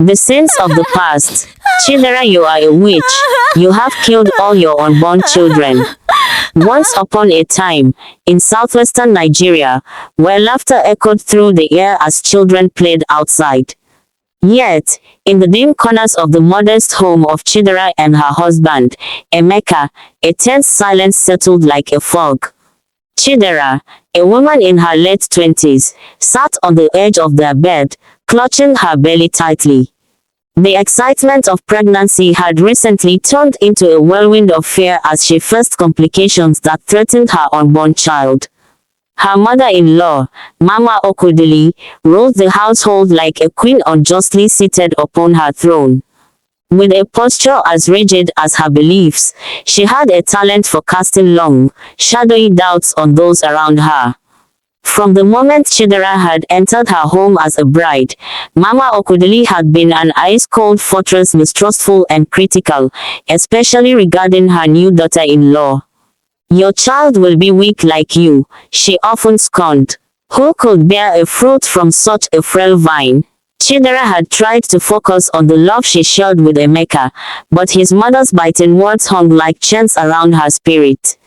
The sins of the past. Chidera, you are a witch. You have killed all your unborn children. Once upon a time, in southwestern Nigeria, where laughter echoed through the air as children played outside. Yet, in the dim corners of the modest home of Chidera and her husband, Emeka, a tense silence settled like a fog. Chidera, a woman in her late 20s, sat on the edge of their bed, clutching her belly tightly. The excitement of pregnancy had recently turned into a whirlwind of fear as she faced complications that threatened her unborn child. Her mother-in-law, Mama Okwudili, ruled the household like a queen unjustly seated upon her throne. With a posture as rigid as her beliefs, she had a talent for casting long, shadowy doubts on those around her. From the moment Chidera had entered her home as a bride, Mama Okwudili had been an ice-cold fortress, mistrustful and critical, especially regarding her new daughter-in-law. "Your child will be weak like you," she often scorned. "Who could bear a fruit from such a frail vine?" Chidera had tried to focus on the love she shared with Emeka, but his mother's biting words hung like chains around her spirit.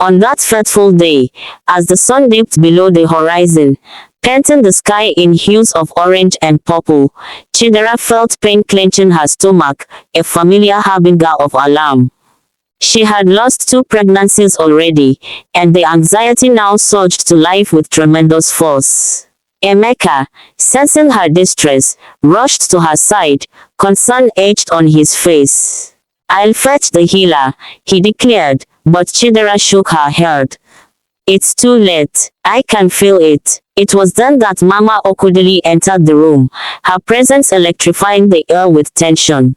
On that fateful day, as the sun dipped below the horizon, painting the sky in hues of orange and purple, Chidera felt pain clenching her stomach, a familiar harbinger of alarm. She had lost 2 pregnancies already, and the anxiety now surged to life with tremendous force. Emeka, sensing her distress, rushed to her side, concern etched on his face. "I'll fetch the healer," he declared, but Chidera shook her head. "It's too late. I can feel it." It was then that Mama Okwudili entered the room, her presence electrifying the air with tension.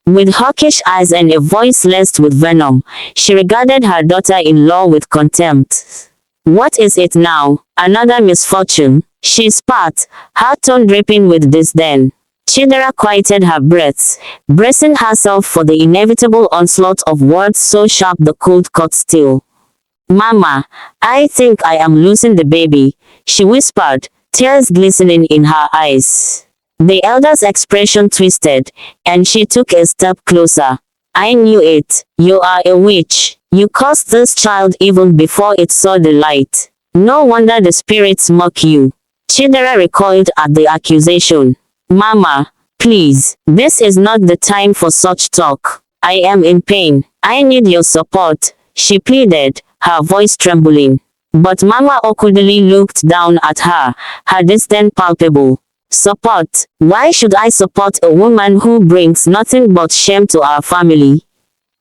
With hawkish eyes and a voice laced with venom, she regarded her daughter-in-law with contempt. "What is it now? Another misfortune?" she spat, her tone dripping with disdain. Chidera quieted her breaths, bracing herself for the inevitable onslaught of words so sharp the cold cut steel. "Mama, I think I am losing the baby," she whispered, tears glistening in her eyes. The elder's expression twisted, and she took a step closer. "I knew it. You are a witch. You cursed this child even before it saw the light. No wonder the spirits mock you." Chidera recoiled at the accusation. "Mama, please, this is not the time for such talk. I am in pain. I need your support," she pleaded, her voice trembling. But Mama Okwudili looked down at her, her disdain palpable. "Support? Why should I support a woman who brings nothing but shame to our family?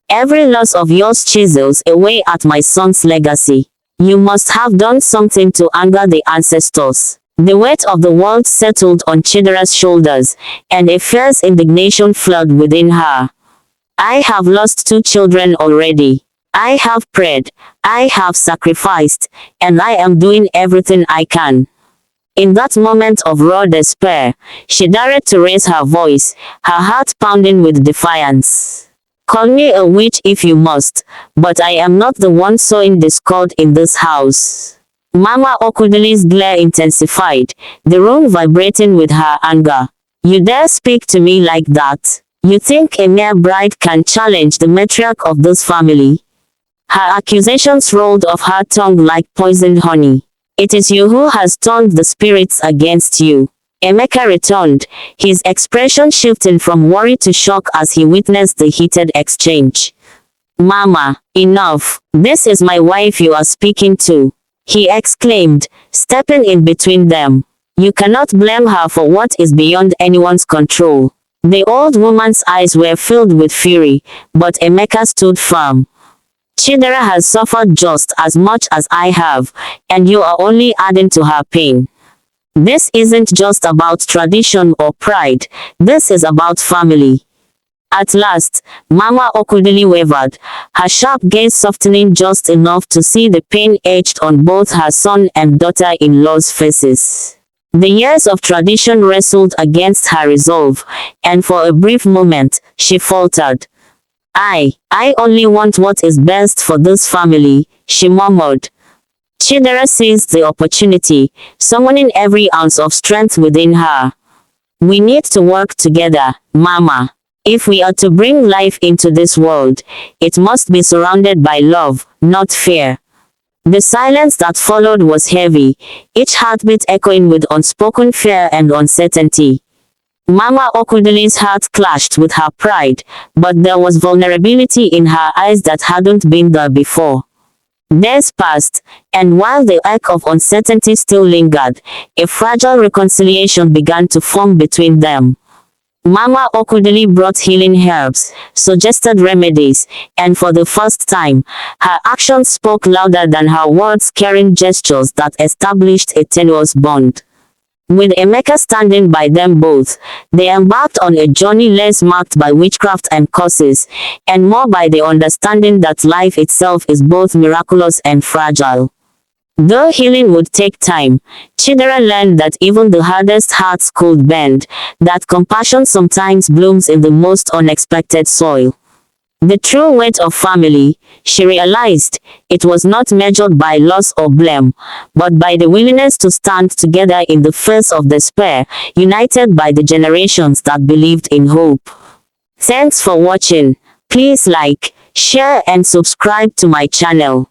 Every loss of yours chisels away at my son's legacy. You must have done something to anger the ancestors." The weight of the world settled on Chidera's shoulders, and a fierce indignation flowed within her. "I have lost 2 children already. I have prayed, I have sacrificed, and I am doing everything I can." In that moment of raw despair, she dared to raise her voice, her heart pounding with defiance. "Call me a witch if you must, but I am not the one sowing discord in this house." Mama Okwudili's glare intensified, the room vibrating with her anger. "You dare speak to me like that? You think a mere bride can challenge the matriarch of this family?" Her accusations rolled off her tongue like poisoned honey. "It is you who has turned the spirits against you," Emeka returned, his expression shifting from worry to shock as he witnessed the heated exchange. "Mama, enough. This is my wife you are speaking to," he exclaimed, stepping in between them. "You cannot blame her for what is beyond anyone's control." The old woman's eyes were filled with fury, but Emeka stood firm. "Chidera has suffered just as much as I have, and you are only adding to her pain. This isn't just about tradition or pride, this is about family." At last, Mama Okwudili wavered, her sharp gaze softening just enough to see the pain etched on both her son and daughter-in-law's faces. The years of tradition wrestled against her resolve, and for a brief moment, she faltered. I only want what is best for this family," she murmured. Chidera seized the opportunity, summoning every ounce of strength within her. We need to work together, Mama. If we are to bring life into this world, it must be surrounded by love, not fear. The silence that followed was heavy, each heartbeat echoing with unspoken fear and uncertainty. Mama Okwudili's heart clashed with her pride, but there was vulnerability in her eyes that hadn't been there before. Days passed, and while the ache of uncertainty still lingered, a fragile reconciliation began to form between them. Mama Okwudili brought healing herbs, suggested remedies, and for the first time, her actions spoke louder than her words, carrying gestures that established a tenuous bond. With Emeka standing by them both, they embarked on a journey less marked by witchcraft and curses, and more by the understanding that life itself is both miraculous and fragile. Though healing would take time, Chidera learned that even the hardest hearts could bend, that compassion sometimes blooms in the most unexpected soil. The true weight of family, she realized, it was not measured by loss or blame, but by the willingness to stand together in the face of despair, united by the generations that believed in hope. Thanks for watching. Please like, share and subscribe to my channel.